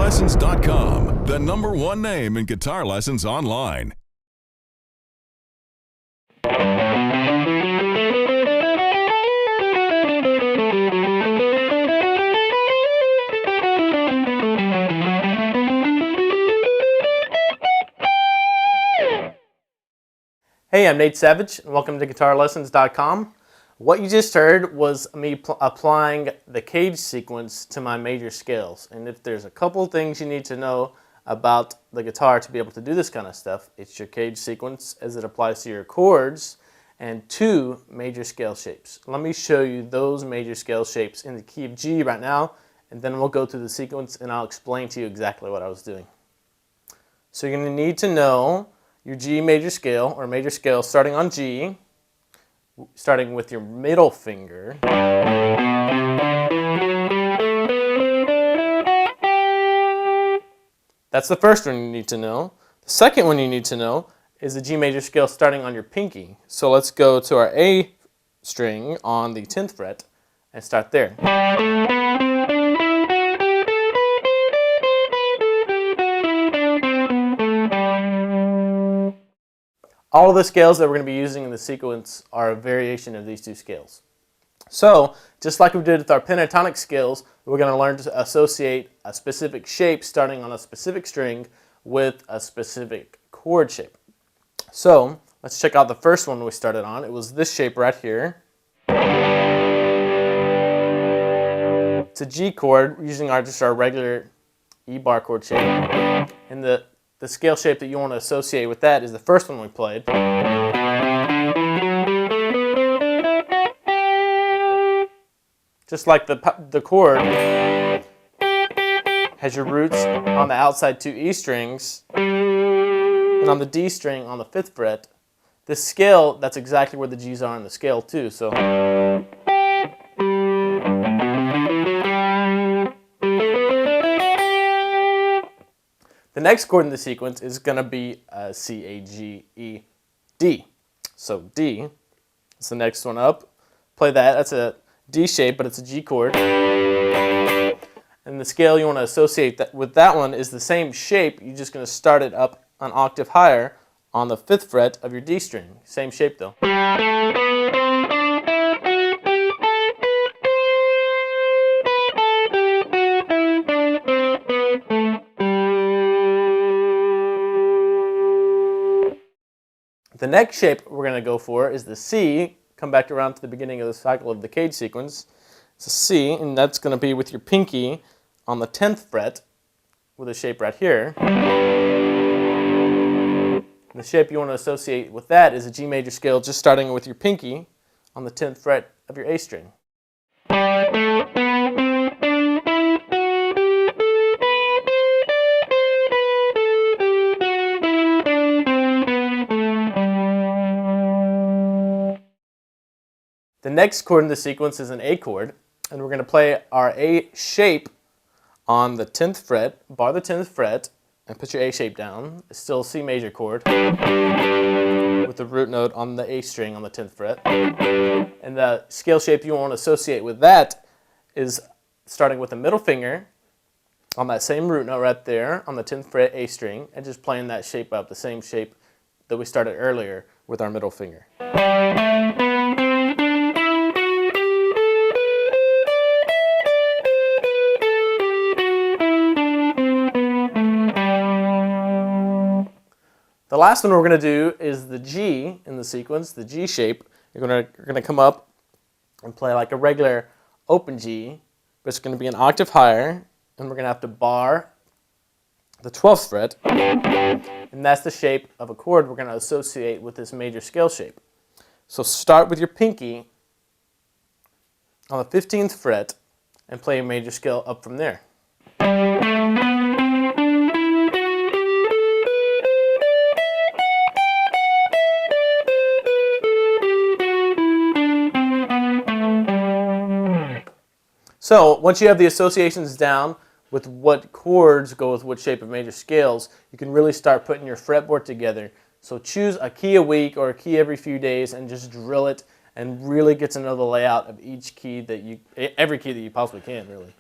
GuitarLessons.com, the #1 name in guitar lessons online. Hey, I'm Nate Savage, and welcome to GuitarLessons.com. What you just heard was me applying the CAGED sequence to my major scales. And if there's a couple things you need to know about the guitar to be able to do this kind of stuff, it's your CAGED sequence as it applies to your chords and 2 major scale shapes. Let me show you those major scale shapes in the key of G right now, and then we'll go through the sequence and I'll explain to you exactly what I was doing. So you're going to need to know your G major scale, or major scale starting on G, starting with your middle finger. That's the first one you need to know. The second one you need to know is the G major scale starting on your pinky. So let's go to our A string on the 10th fret and start there. All of the scales that we're going to be using in the sequence are a variation of these 2 scales. So, just like we did with our pentatonic scales, we're going to learn to associate a specific shape starting on a specific string with a specific chord shape. So, let's check out the first one we started on. It was this shape right here. It's a G chord using just our regular E bar chord shape. And the scale shape that you want to associate with that is the first one we played. Just like the chord has your roots on the outside 2 E strings and on the D string on the 5th fret. This scale, that's exactly where the G's are in the scale too. So the next chord in the sequence is going to be C, A, G, E, D. So D is the next one up. Play that. That's a D shape, but it's a G chord. And the scale you want to associate with that one is the same shape. You're just going to start it up an octave higher on the 5th fret of your D string. Same shape though. The next shape we're going to go for is the C. Come back around to the beginning of the cycle of the CAGED sequence. It's a C, and that's going to be with your pinky on the 10th fret with a shape right here. And the shape you want to associate with that is a G major scale, just starting with your pinky on the 10th fret of your A string. The next chord in the sequence is an A chord, and we're going to play our A shape on the 10th fret, bar the 10th fret, and put your A shape down. It's still a C major chord with the root note on the A string on the 10th fret. And the scale shape you want to associate with that is starting with the middle finger on that same root note right there on the 10th fret A string, and just playing that shape up, the same shape that we started earlier with our middle finger. The last one we're going to do is the G in the sequence, the G shape. You're going to come up and play like a regular open G, but it's going to be an octave higher, and we're going to have to bar the 12th fret, and that's the shape of a chord we're going to associate with this major scale shape. So start with your pinky on the 15th fret and play a major scale up from there. So once you have the associations down with what chords go with what shape of major scales, you can really start putting your fretboard together. So choose a key a week or a key every few days and just drill it and really get to know the layout of each key every key that you possibly can, really.